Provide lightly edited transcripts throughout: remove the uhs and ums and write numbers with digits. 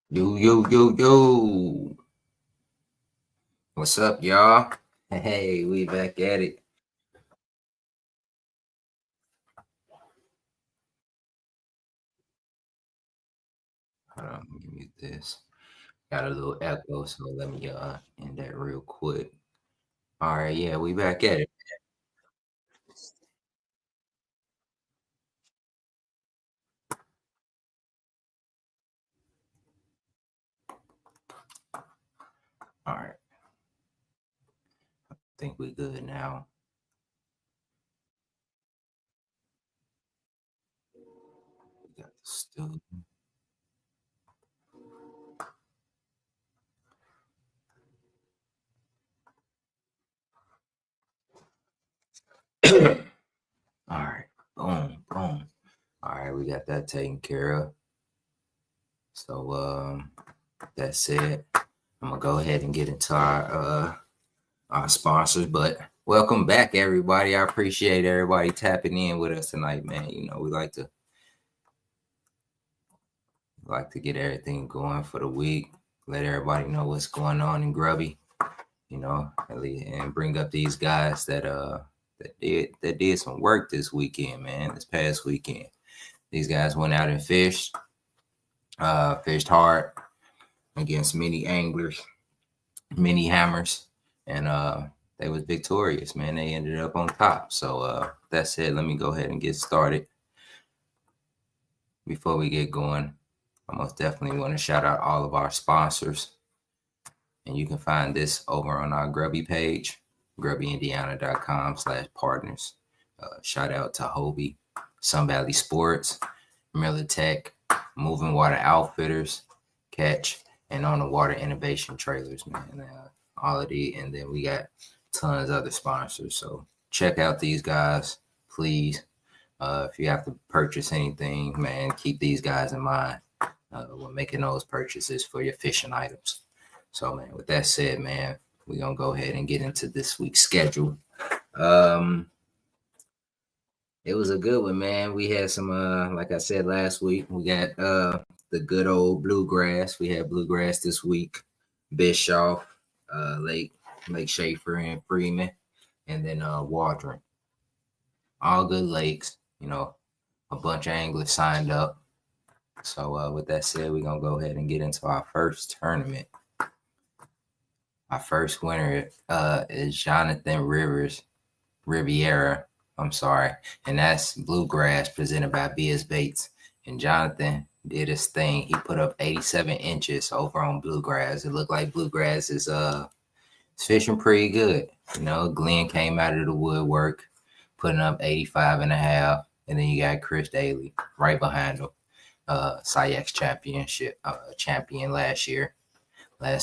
Yo, yo, yo, yo. What's up, y'all? Hey, we back at it. Hold on, let me mute this. Got a little echo, so let me end that real quick. All right, yeah, we back at it. All right, think we good now. We got the studio. All right, boom, boom. All right, we got that taken care of. So that said, I'm gonna go ahead and get into our sponsors. But welcome back, everybody. I appreciate everybody tapping in with us tonight, man. You know, we like to get everything going for the week. Let everybody know what's going on in Grby. You know, and bring up these guys that did some work this weekend, man. This past weekend, these guys went out and fished hard against many anglers, many hammers, and they was victorious, man. They ended up on top. So that said, let me go ahead and get started. Before we get going, I most definitely want to shout out all of our sponsors. And you can find this over on our Grby page, grbyindiana.com/partners. Shout out to Hobie, Sun Valley Sports, Miller Tech, Moving Water Outfitters, Catch, and On the Water Innovation Trailers, man. All of the, and then we got tons of other sponsors. So check out these guys, please. If you have to purchase anything, man, keep these guys in mind when making those purchases for your fishing items. So, man, with that said, man, we're going to go ahead and get into this week's schedule. Um, it was a good one, man. We had some, like I said last week, we got the good old bluegrass. We had bluegrass this week, Bischoff, Lake Schaefer, and Freeman, and then Waldron. All good lakes, you know, a bunch of anglers signed up. So, with that said, we're going to go ahead and get into our first tournament. Our first winner is Jonathan Riviera. I'm sorry. And that's Bluegrass presented by B.S. Bates. And Jonathan did his thing. He put up 87 inches over on Bluegrass. It looked like Bluegrass is fishing pretty good. You know, Glenn came out of the woodwork, putting up 85 and a half. And then you got Chris Daly right behind him. SciEx champion last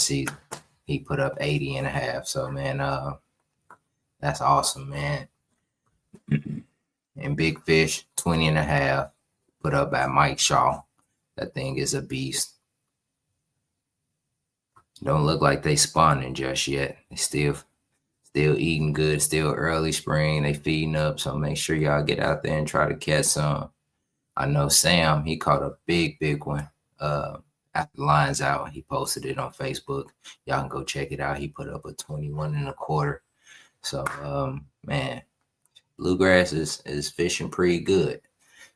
season. He put up 80 and a half. So, man, that's awesome, man. And Big Fish, 20 and a half, put up by Mike Shaw. That thing is a beast. Don't look like they spawning just yet. They still eating good, still early spring. They feeding up, so make sure y'all get out there and try to catch some. I know Sam, he caught a big one. After the line's out, he posted it on Facebook. Y'all can go check it out. He put up a 21 and a quarter. So, man, bluegrass is fishing pretty good.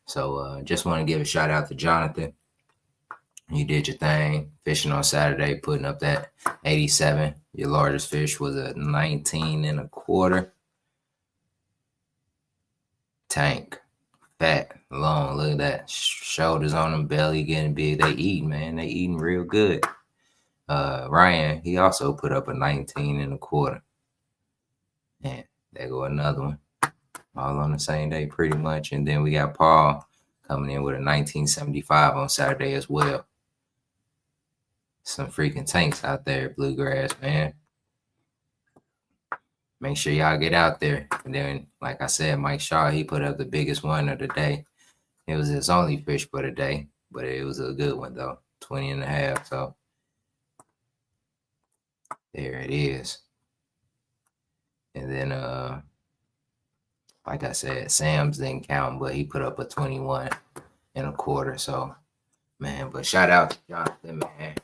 So, just want to give a shout out to Jonathan. You did your thing, fishing on Saturday, putting up that 87. Your largest fish was a 19 and a quarter. Tank, fat, long. Look at that. Shoulders on them, belly getting big. They eating, man. They eating real good. Ryan, he also put up a 19 and a quarter. And there go another one. All on the same day, pretty much. And then we got Paul coming in with a 1975 on Saturday as well. Some freaking tanks out there, bluegrass, man. Make sure y'all get out there. And then, like I said, Mike Shaw, he put up the biggest one of the day. It was his only fish for the day, but it was a good one, though. 20 and a half. So there it is. And then, like I said, Sam's didn't count, but he put up a 21 and a quarter. So Man, but shout out to Jonathan, man.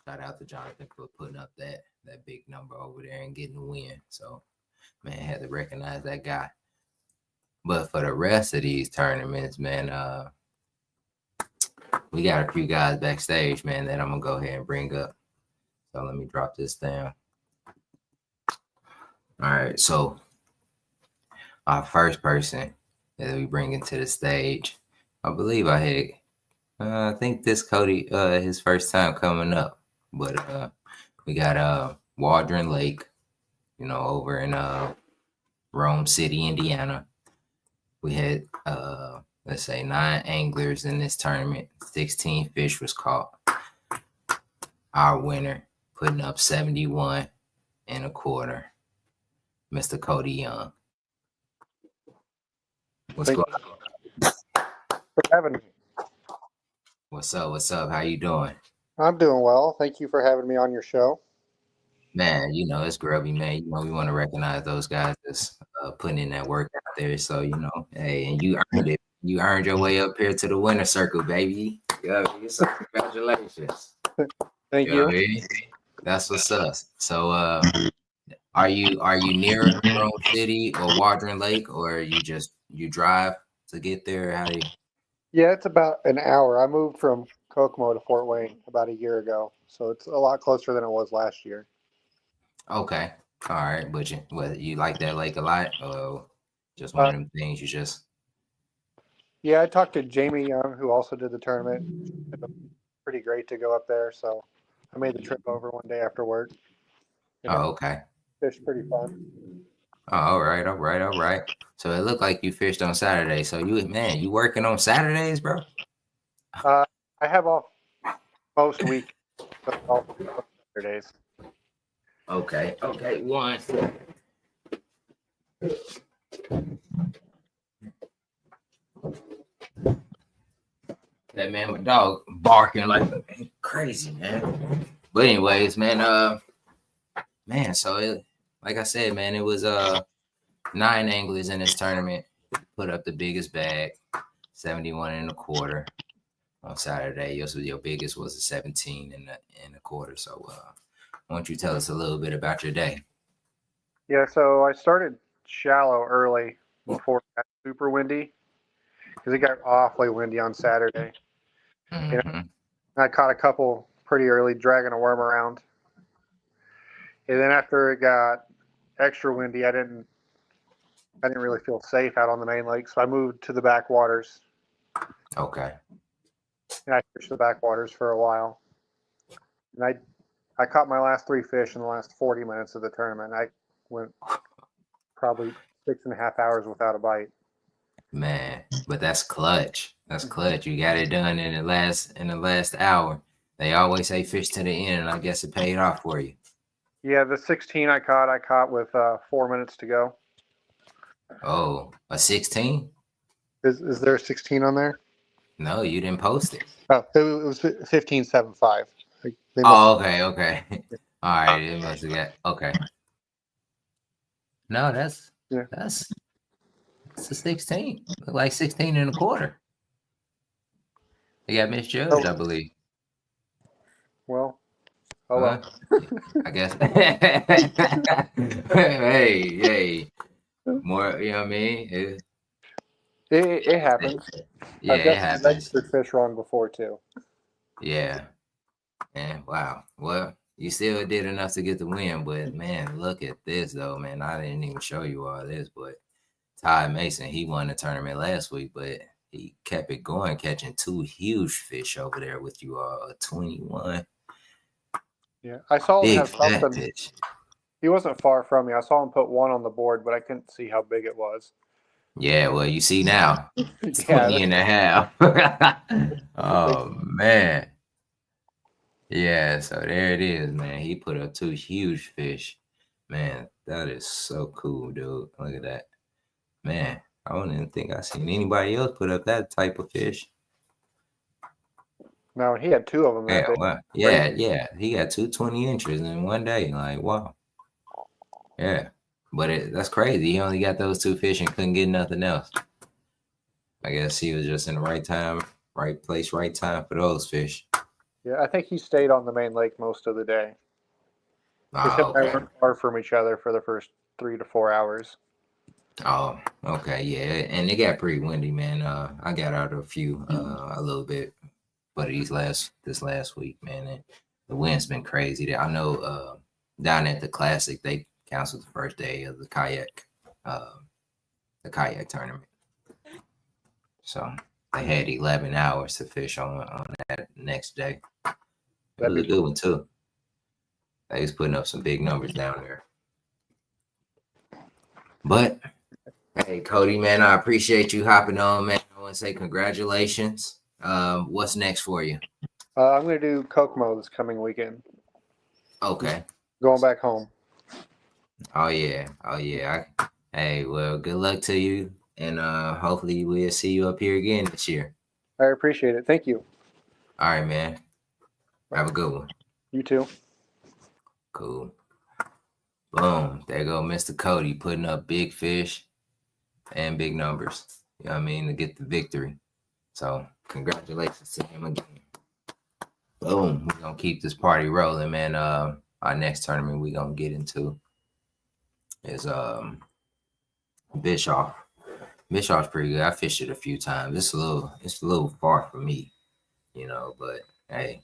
Shout out to Jonathan for putting up that big number over there and getting the win. So, man, had to recognize that guy. But for the rest of these tournaments, man, we got a few guys backstage, man, that I'm gonna go ahead and bring up. So let me drop this down. All right, so our first person that we bring into the stage, I believe I think this Cody, his first time coming up, but we got Waldron Lake, over in Rome City, Indiana. We had let's say 9 anglers in this tournament. 16 fish was caught. Our winner putting up 71 and a quarter, Mr. Cody Young. What's going on? For having me. What's up? How you doing? I'm doing well. Thank you for having me on your show. Man, it's Grby, man. We want to recognize those guys that's putting in that work out there. So, hey, and you earned it. You earned your way up here to the winner circle, baby. So congratulations. Thank you. Know what I mean? That's what's up. So, are you near Rome City or Waldron Lake, or you drive to get there? How do you? Yeah, it's about an hour. I moved from Kokomo to Fort Wayne about a year ago, so it's a lot closer than it was last year. Okay, all right. But you like that lake a lot, or just one of them things you just? Yeah, I talked to Jamie Young, who also did the tournament. Pretty great to go up there, so I made the trip over one day after work. Okay. Fished pretty fun. Oh, all right. So it looked like you fished on Saturday. So you working on Saturdays, bro? I have off most weeks, off Saturdays. Okay. One. That man, my dog barking like crazy, man. But anyways, man, so like I said, man, it was 9 anglers in this tournament. Put up the biggest bag, 71 and a quarter on Saturday. Your biggest was a 17 and a quarter. So why don't you tell us a little bit about your day? Yeah, so I started shallow early before it got super windy because it got awfully windy on Saturday. Mm-hmm. I caught a couple pretty early, dragging a worm around. And then after it got extra windy, I didn't really feel safe out on the main lake, so I moved to the backwaters. Okay. And I fished the backwaters for a while. And I caught my last 3 fish in the last 40 minutes of the tournament. I went probably 6.5 hours without a bite. Man, but that's clutch. That's clutch. You got it done in the last hour. They always say fish to the end, and I guess it paid off for you. Yeah, the 16 I caught with 4 minutes to go. Oh, a 16? Is there a 16 on there? No, you didn't post it. Oh, it was 15.75. Oh, okay. All right, it must have got okay. No, that's a 16. Look like 16 and a quarter. They got misjudged, I believe. Well, well. I guess. hey. More, you know what I mean? It happens. Yeah, it happens. I've registered fish wrong before, too. Yeah. Man, wow. Well, you still did enough to get the win, but man, look at this though, man. I didn't even show you all this, but Ty Mason, he won the tournament last week, but he kept it going, catching 2 huge fish over there with you all. 21. Yeah, I saw him have something. Fish. He wasn't far from me. I saw him put 1 on the board, but I couldn't see how big it was. Yeah, well, you see now. It's 20 and a half. Oh, man. Yeah, so there it is, man. He put up 2 huge fish. Man, that is so cool, dude. Look at that. Man, I don't even think I've seen anybody else put up that type of fish. No, he had 2 of them that day. Well, yeah. He got 2 20 inches in one day. Like, wow. Yeah. But that's crazy. He only got those 2 fish and couldn't get nothing else. I guess he was just in the right time Right place, right time for those fish. Yeah, I think he stayed on the main lake most of the day because him Oh, and I okay. weren't far from each other for the first 3 to 4 hours. Oh, okay, yeah. And it got pretty windy, man. I got out a few, a little bit, but this last week, man, and the wind's been crazy. There, I know, down at the classic, they canceled the first day of uh, the kayak tournament. So they had 11 hours to fish on that next day. It That'd was be a good one too. They was putting up some big numbers down there. But hey, Cody, man, I appreciate you hopping on, man. I want to say congratulations. What's next for you? I'm going to do Kokomo this coming weekend. Okay. Going back home. Oh yeah. Oh yeah. Hey, well, good luck to you, and hopefully we'll see you up here again this year. I appreciate it. Thank you. All right, man. Have a good one. You too. Cool. Boom. There go Mr. Cody putting up big fish and big numbers. You know what I mean? To get the victory. So congratulations to him again. Boom. We're gonna keep this party rolling, man. Our next tournament we're gonna get into is Bischoff. Bischoff's pretty good. I fished it a few times. It's a little far for me, you know, but hey,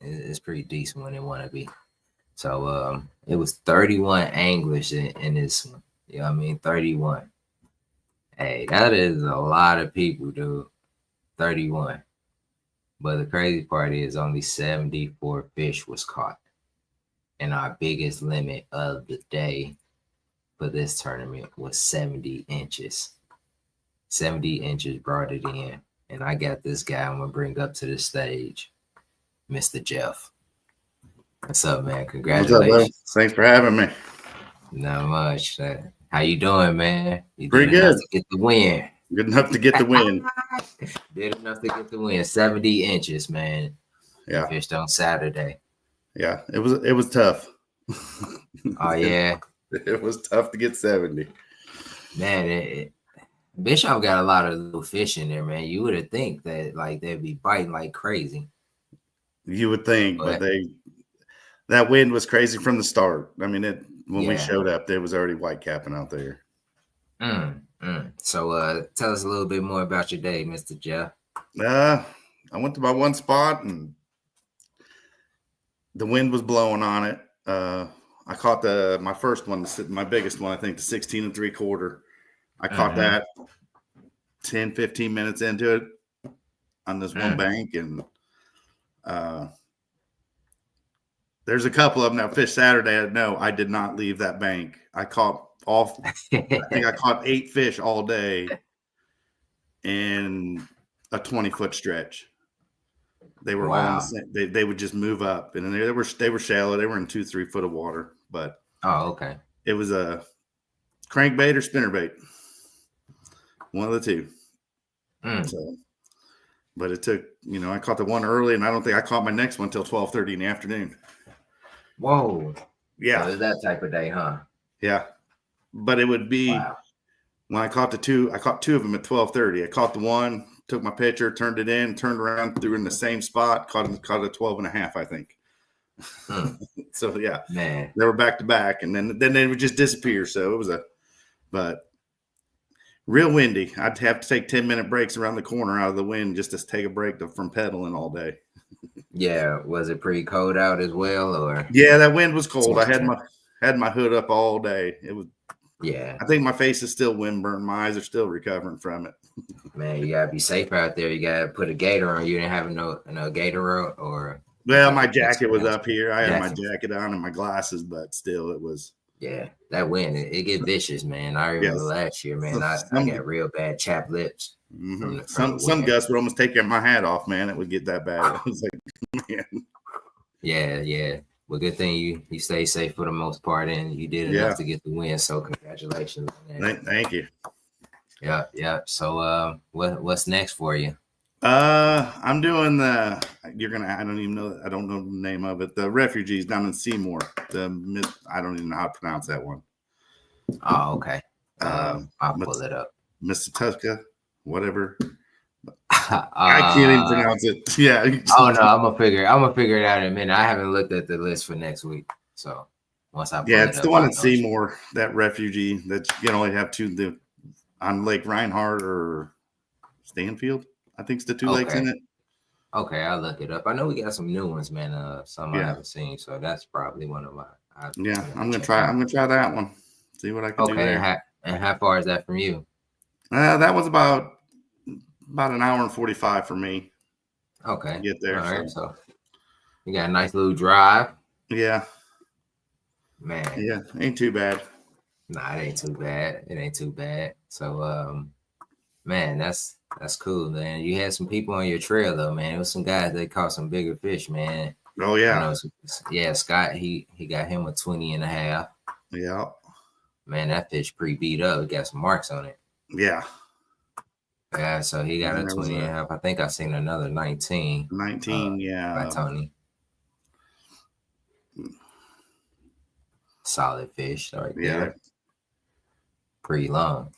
it's pretty decent when it wanna be. So it was 31 anglers in this one. You know what I mean? 31. Hey, that is a lot of people, dude. 31. But the crazy part is only 74 fish was caught. And our biggest limit of the day for this tournament was 70 inches. 70 inches brought it in. And I got this guy I'm going to bring up to the stage, Mr. Jeff. What's up, man? What's up, bro? Congratulations. Thanks for having me. Not much. How you doing, man? You Pretty did enough good. to get the win. Good enough to get the win. Did enough to get the win. 70 inches, man. Yeah, Fished on Saturday. yeah. It was tough. Oh, yeah. It was tough to get 70. Man, Bishop got a lot of little fish in there, man. You would have think that like they'd be biting like crazy. You would think, but that wind was crazy from the start. I mean, when we showed up, there was already white capping out there. So tell us a little bit more about your day, Mr. Jeff. I went to my one spot and the wind was blowing on it. I caught my first one, my biggest one, I think the 16 3/4. I caught that 10, 15 minutes into it on this one bank. And there's a couple of them that fished Saturday. No, I did not leave that bank. I caught I think I caught 8 fish all day in a 20-foot stretch. They were all in the same, they would just move up, and they were shallow. They were in 2-3 foot of water, but okay. It was a crankbait or spinnerbait, one of the two. So, but it took, I caught the one early, and I don't think I caught my next one till 12:30 in the afternoon. Whoa. Yeah, so it's that type of day, huh? Yeah, but it would be when I caught the two. I caught 2 of them at 12:30. I caught the one, took my picture, turned it in, turned around, threw in the same spot, caught it at 12.5, I think. So yeah, man, they were back to back, and then they would just disappear. So it was but real windy. I'd have to take 10-minute breaks around the corner out of the wind just to take a break from pedaling all day. Yeah, was it pretty cold out as well, or? Yeah, that wind was cold. I had my hood up all day. It was. Yeah, I think my face is still windburned. My eyes are still recovering from it. Man, you gotta be safe out there. You gotta put a gator on. You didn't have no gator or. Well, my jacket was up here. I had my jacket on and my glasses, but still, it was. Yeah, that wind it get vicious, man. I remember last year, man. I got real bad chapped lips. Some gusts would almost take my hat off, man. It would get that bad. It was like, man. Yeah. Well, good thing you stay safe for the most part, and you did enough to get the win. So congratulations. Thank you. Yeah. So what's next for you? I'm doing I don't even know. I don't know the name of it. The refugees down in Seymour. I don't even know how to pronounce that one. Oh, okay. I'll pull it up. Mississauga, whatever. I can't even pronounce it. Yeah. Oh no, I'm gonna figure it out in a minute. I haven't looked at the list for next week, so once I pull Yeah, it it's up, the one I'll in know. Seymour, that refugee that you can only have two on Lake Reinhardt or Stanfield. I think it's the two lakes in Okay, it. okay, I'll look it up. I know we got some new ones, man. Some I Yeah. haven't seen, so that's probably one of my. I'm Yeah. gonna I'm gonna check try. out. I'm gonna try that one. See what I can do Okay, there. and how far is that from you? That was about an hour and 45 for me to Okay, get all there. right. So So you got a nice little drive, yeah, man. yeah, ain't too bad. Nah, it ain't too bad. It ain't too bad. So, man, that's cool, man. You had some people on your trail though, man. It was some guys that caught some bigger fish, man. Oh I yeah, know, yeah, Scott, he got him a 20 and a half. yeah, Man, that fish pre beat up. It got some marks on it. yeah. Yeah, so he got And a there was 20 and a a half. I think I seen another 19 19. by Yeah, Tony. Solid fish right yeah, there. Pretty long.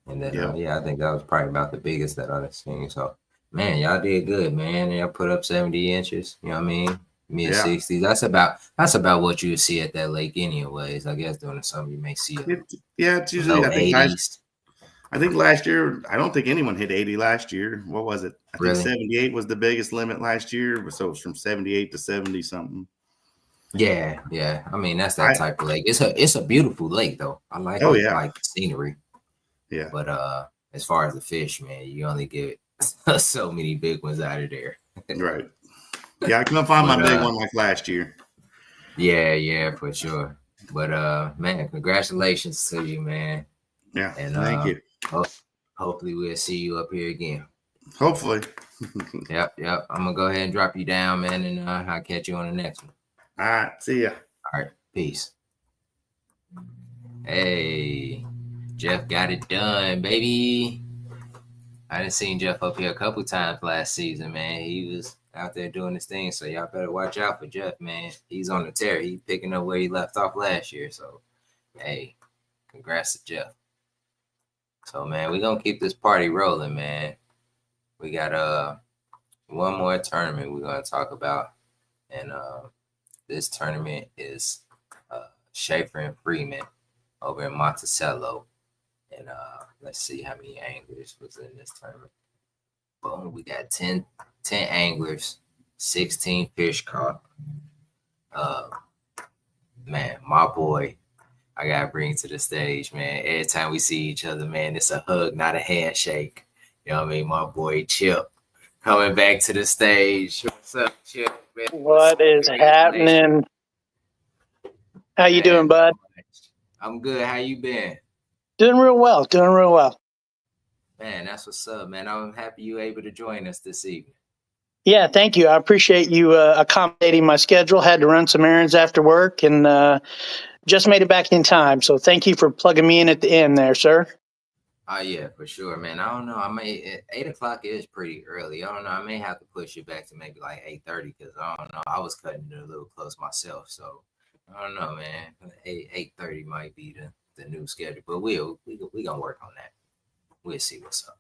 And then, yep. yeah, I think that was probably about the biggest that I've seen. So, man, y'all did good, man. Y'all put up 70 inches. You know what I mean? Mid Yeah. 60s. That's about what you would see at that lake, anyways. I guess during the summer you may see It's usually. low 80s. I think last year. I don't think anyone hit 80 last year. What was it? I think Really? 78 was the biggest limit last year. So it was from 78 to 70 something. Yeah, yeah. I mean, that's that I. type of lake. It's a beautiful lake though. I like Oh it, yeah, like the scenery. yeah. But as far as the fish, man, you only get so many big ones out of there. Right. Yeah, I couldn't find my But big one like last year. yeah, for sure. But man, congratulations to you, man. Yeah. And Thank you. hopefully we'll see you up here again. Hopefully. Yep. I'm gonna go ahead and drop you down, man, and I'll catch you on the next one. All right. See ya. All right, peace. Hey, Jeff got it done, baby. I done seen Jeff up here a couple times last season, man. He was out there doing his thing, so y'all better watch out for Jeff, man. He's on the tear. He's picking up where he left off last year. So, hey, congrats to Jeff. So, man, we're gonna keep this party rolling, man. We got one more tournament we're gonna talk about, and this tournament is Schaefer and Freeman over in Monticello. And let's see how many anglers was in this tournament. Boom, we got 10 anglers, 16 fish caught. Man, my boy, I gotta bring to the stage, man. Every time we see each other, man, it's a hug, not a handshake. You know what I mean? My boy Chip coming back to the stage. What's up, Chip? Man, What is happening? How you doing, bud? I'm good. How you been? Doing real well. Man, that's what's up, man. I'm happy you able to join us this evening. Yeah, thank you. I appreciate you accommodating my schedule. Had to run some errands after work and just made it back in time. So thank you for plugging me in at the end there, sir. Oh yeah, for sure, man. I don't know. I may 8:00 is pretty early. I don't know. I may have to push it back to maybe like 8:30 because I don't know. I was cutting it a little close myself, so I don't know, man. 8:30 might be the new schedule, but we gonna work on that. We'll see what's up,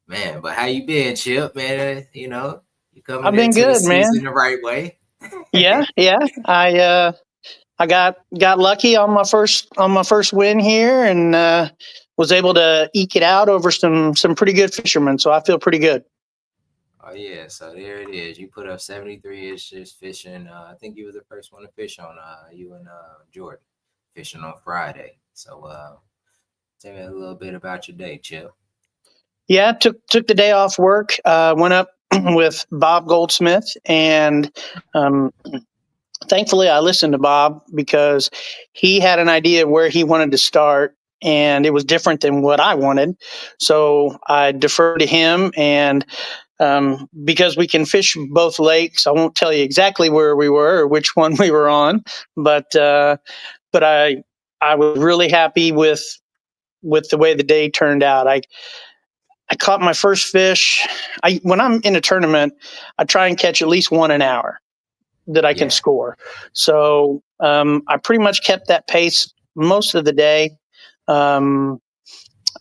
man. But how you been, Chip? Man, you know you coming I've been into the good, man. season the right way. Yeah. I got lucky on my first win here and was able to eke it out over some pretty good fishermen. So I feel pretty good. Oh yeah, so there it is. You put up 73 inches fishing. I think you were the first one to fish on. You and Jordan fishing on Friday. So tell me a little bit about your day, Chip. Yeah, took the day off work. Went up with Bob Goldsmith, and thankfully I listened to Bob because he had an idea of where he wanted to start, and it was different than what I wanted. So I deferred to him, and because we can fish both lakes, I won't tell you exactly where we were or which one we were on, but I was really happy with the way the day turned out. I caught my first fish. When I'm in a tournament, I try and catch at least one an hour that I can score. So I pretty much kept that pace most of the day. I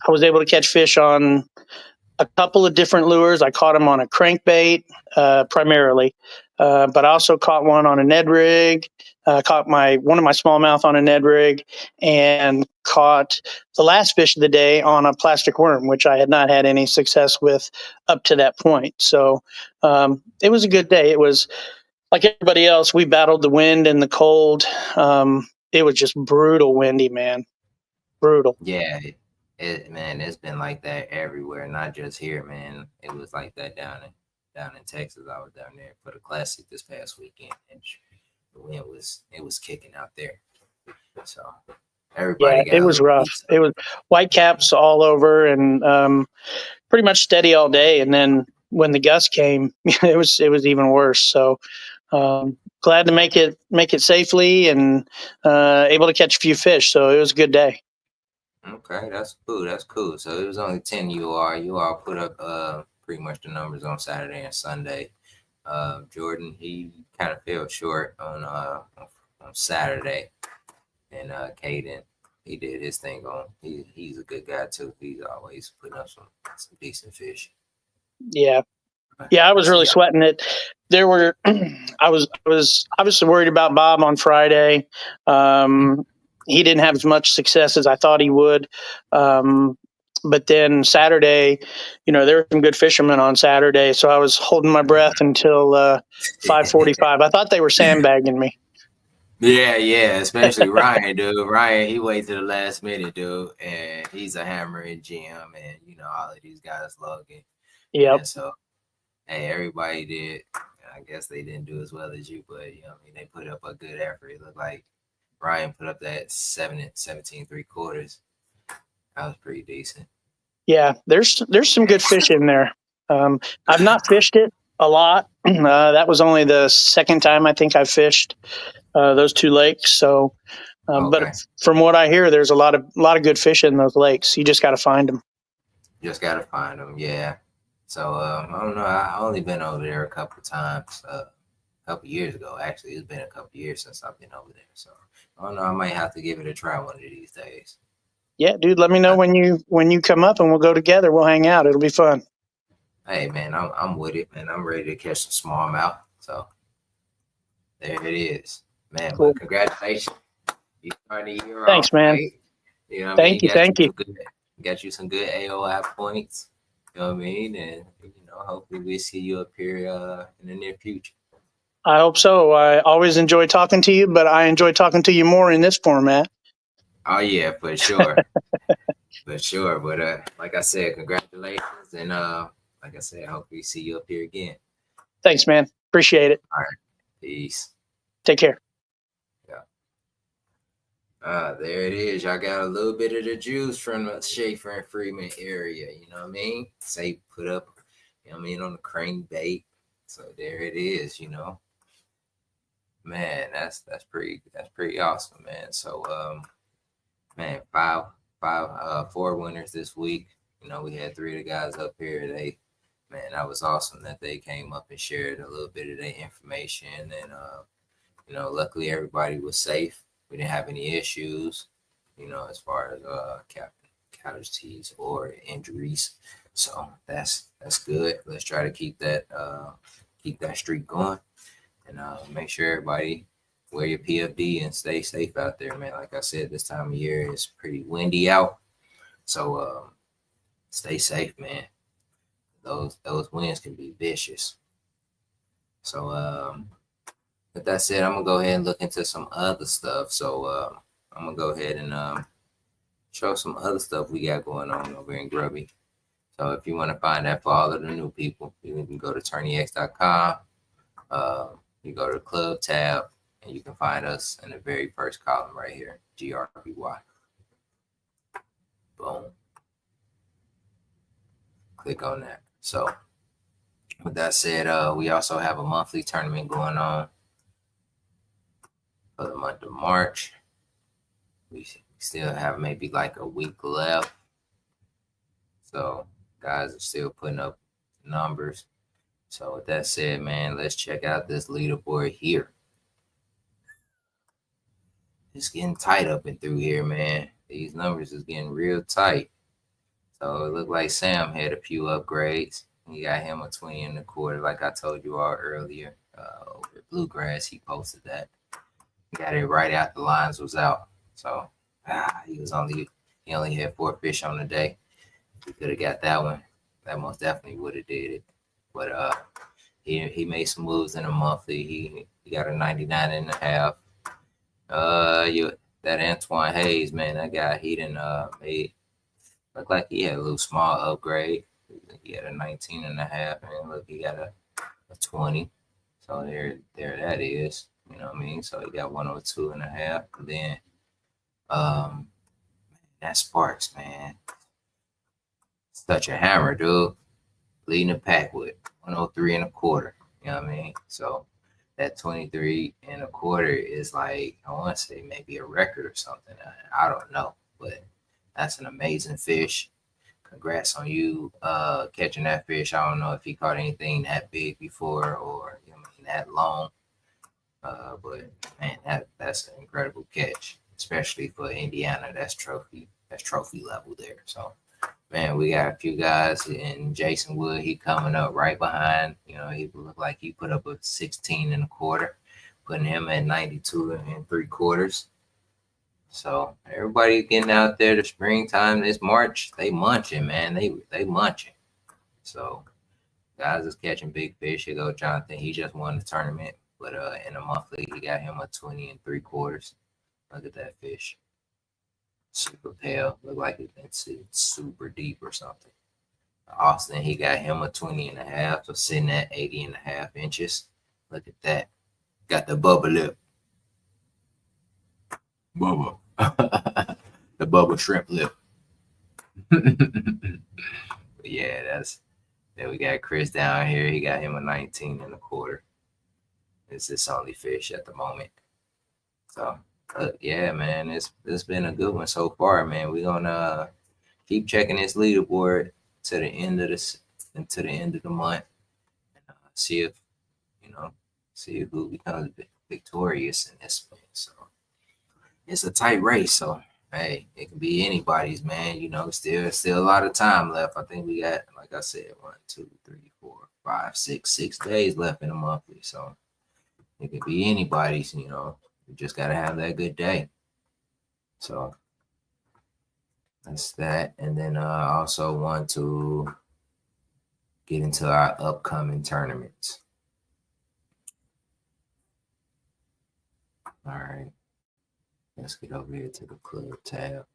was able to catch fish on a couple of different lures. I caught them on a crankbait primarily, but I also caught one on a Ned rig. Caught one of my smallmouth on a Ned rig, and caught the last fish of the day on a plastic worm, which I had not had any success with up to that point. So it was a good day. It was like everybody else. We battled the wind and the cold. It was just brutal windy, man. Brutal. Yeah, man, it's been like that everywhere, not just here, man. It was like that down in Texas. I was down there for the classic this past weekend, and the wind was kicking out there. So everybody got It a was little rough. piece It was white caps all over, and pretty much steady all day. And then when the gust came, it was even worse. So glad to make it safely and able to catch a few fish. So it was a good day. Okay, that's cool. That's cool. So it was only 10 UR. You all put up pretty much the numbers on Saturday and Sunday. Jordan, he kind of fell short on Saturday, and Caden, he did his thing on. He's a good guy too. He's always putting up some decent fish. Yeah. I was really sweating it. There were, I was obviously worried about Bob on Friday. He didn't have as much success as I thought he would. But then Saturday, there were some good fishermen on Saturday. So I was holding my breath until 5:45. I thought they were sandbagging me. Yeah, especially Ryan, dude. Ryan, he waited to the last minute, dude, and he's a hammer in gym, and all of these guys logging. Yep. So, hey, everybody did. I guess they didn't do as well as you, but they put up a good effort. It looked like Ryan put up that 17 3/4. That was pretty decent. Yeah, there's some good fish in there. I've not fished it a lot. That was only the second time I think I fished those two lakes. So, but from what I hear, there's a lot of good fish in those lakes. You just got to find them. Just got to find them, yeah. So I don't know. I only been over there a couple times. A couple years ago, actually. It's been a couple years since I've been over there. So I don't know. I might have to give it a try one of these days. Yeah, dude. Let me know when you come up and we'll go together. We'll hang out. It'll be fun. Hey man, I'm with it, man. I'm ready to catch some smallmouth. So there it is, man. Cool. But congratulations, you started the year off. Thanks, man. Right? Thank you. Got you some good AOI points. You know what I mean? And hopefully we'll see you up here in the near future. I hope so. I always enjoy talking to you, but I enjoy talking to you more in this format. Oh yeah, for sure. For sure. But like I said, congratulations, and like I said, hopefully see you up here again. Thanks, man. Appreciate it. All right. Peace. Take care. Yeah. There it is. Y'all got a little bit of the juice from the Schaefer and Freeman area. You know what I mean? Say put up, on the crankbait. So there it is. Man, that's pretty awesome, man. So man, four winners this week. We had 3 of the guys up here. Man, that was awesome that they came up and shared a little bit of their information. And, luckily everybody was safe. We didn't have any issues, as far as casualties or injuries. So that's good. Let's try to keep that streak going, and make sure everybody wear your PFD and stay safe out there, man. Like I said, this time of year is pretty windy out. So stay safe, man. Those winds can be vicious. So with that said, I'm gonna go ahead and look into some other stuff. So I'm gonna go ahead and show some other stuff we got going on over in Grby. So if you want to find that for all of the new people, you can go to TourneyX.com. You go to the club tab, and you can find us in the very first column right here, GRBY. Boom. Click on that. So with that said, we also have a monthly tournament going on for the month of March. We still have maybe like a week left. So guys are still putting up numbers. So with that said, man, let's check out this leaderboard here. It's getting tight up and through here, man. These numbers is getting real tight. So it looked like Sam had a few upgrades. He got him a 20 in the quarter, like I told you all earlier. Over at Bluegrass, he posted that. He got it right after the lines was out. So he only had 4 fish on the day. He could have got that one. That most definitely would have did it. But he made some moves in a monthly. He got a 99 and a half. That Antoine Hayes, man, that guy, he didn't made look like he had a little small upgrade. He had a 19 and a half, and look, he got a 20. So there that is. You know what I mean? So he got 102 and a half. And then that Sparks, man. Such a hammer, dude. Leading the pack with 103 and a quarter. You know what I mean? So that 23 and a quarter is like, I want to say maybe a record or something. I don't know, but that's an amazing fish. Congrats on you catching that fish. I don't know if he caught anything that big before or that long. But man, that's an incredible catch, especially for Indiana. That's trophy level there. So man, we got a few guys, and Jason Wood, he coming up right behind. You know, he looked like he put up a 16 and a quarter, putting him at 92 and 3/4. So everybody getting out there. The springtime, this March, they munching, man. They munching. So guys is catching big fish. Here go Jonathan. He just won the tournament, but in a monthly, he got him a 20 and 3/4. Look at that fish. Super pale. Look like it's been super deep or something. Austin, he got him a 20 and a half, so sitting at 80 and a half inches. Look at that. Got the bubble lip. Bubba. The bubble shrimp lip. Yeah, then we got Chris down here. He got him a 19 and a quarter. It's his only fish at the moment. So yeah, man, it's been a good one so far, man. We're gonna keep checking this leaderboard to the end of the month, and see who becomes victorious in this thing. So it's a tight race. So hey, it can be anybody's, man. You know, still a lot of time left. I think we got, like I said, 1, 2, 3, 4, 5, 6 days left in the monthly. So it could be anybody's. You know, you just gotta have that good day. So that's that. And then I also want to get into our upcoming tournaments. All right. Let's get over here to the club tab.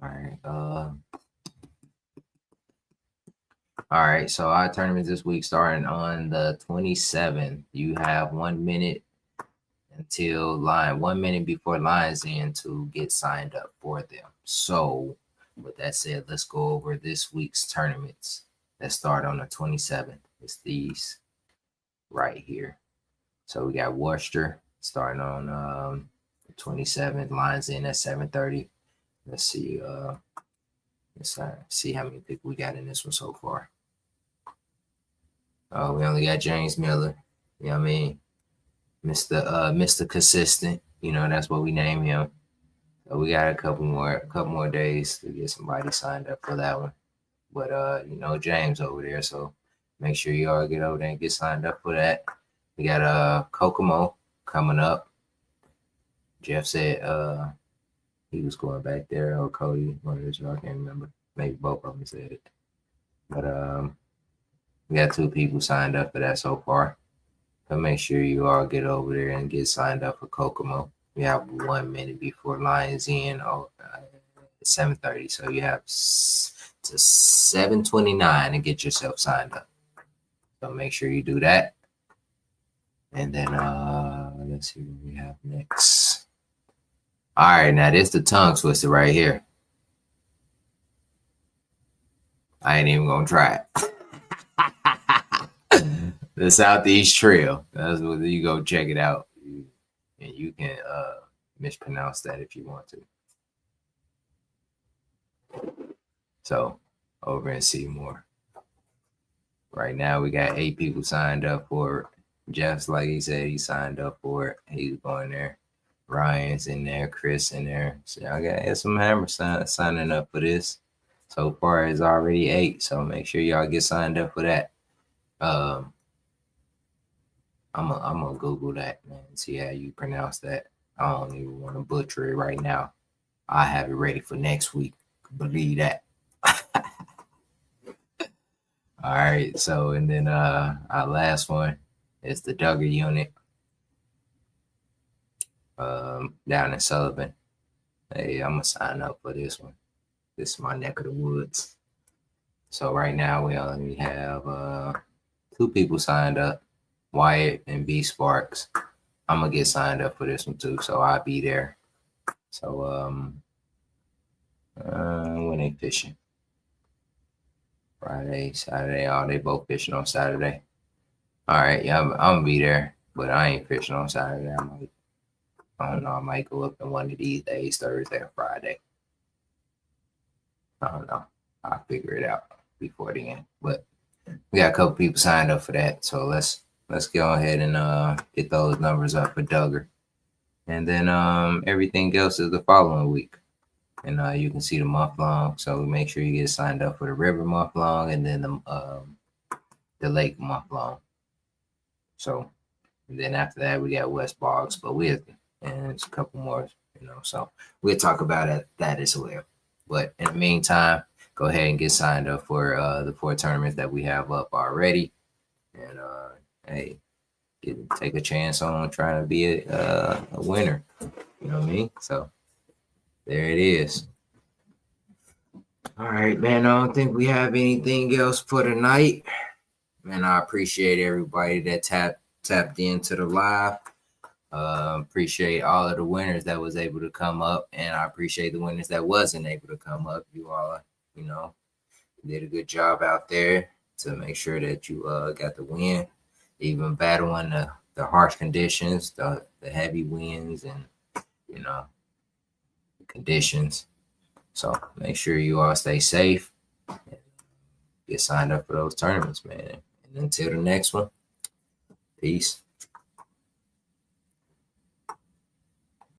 All right. All right. So our tournament this week starting on the 27th. You have 1 minute until 1 minute before lines in to get signed up for them. So with that said, let's go over this week's tournaments that start on the 27th. It's these right here. So we got Worcester starting on the 27th. Lines in at 7:30. Let's see. Let's see how many people we got in this one so far. We only got James Miller. You know what I mean? Mr. Consistent. You know, that's what we name him. So we got a couple more days to get somebody signed up for that one. But you know, James over there. So make sure you all get over there and get signed up for that. We got Kokomo coming up. Jeff said he was going back there, or Cody, one of those, I can't remember. Maybe both of them said it. But we got 2 people signed up for that so far. So make sure you all get over there and get signed up for Kokomo. We have 1 minute before Lions in at 7:30. So you have to 7:29 to get yourself signed up. So make sure you do that. And then let's see what we have next. All right, now this the tongue twister right here. I ain't even gonna try it. The Southeast Trail. That's what you go check it out. And you can mispronounce that if you want to. So over in Seymour. Right now we got 8 people signed up for it. Jeff's, like he said, he signed up for it. He's going there. Ryan's in there, Chris in there. So I got some hammers signing up for this. So far, it's already 8. So make sure y'all get signed up for that. I'm gonna Google that, man, and see how you pronounce that. I don't even want to butcher it right now. I have it ready for next week. Believe that. All right. So and then our last one is the Duggar unit. Down in Sullivan. Hey, I'm gonna sign up for this one. This is my neck of the woods. So right now we only have 2 people signed up, Wyatt and B Sparks. I'm gonna get signed up for this one too, so I'll be there. So when they fishing? Friday, Saturday. Oh, they both fishing on Saturday. All right, yeah, I'm gonna be there, but I ain't fishing on Saturday. I don't know. I might go up in one of these days, Thursday or Friday. I don't know. I'll figure it out before the end. But we got a couple people signed up for that, so let's go ahead and get those numbers up for Duggar, and then everything else is the following week, and you can see the month long. So make sure you get signed up for the river month long, and then the lake month long. So and then after that we got West Boggs, but and it's a couple more, so we'll talk about that as well. But in the meantime, go ahead and get signed up for the 4 tournaments that we have up already, and hey, take a chance on trying to be a winner. You know what I mean? So there it is. All right, man. I don't think we have anything else for tonight. Man, I appreciate everybody that tapped into the live. Appreciate all of the winners that was able to come up, and I appreciate the winners that wasn't able to come up. You all, did a good job out there to make sure that you got the win, even battling the harsh conditions, the heavy winds, and conditions. So make sure you all stay safe and get signed up for those tournaments, man. And until the next one, peace.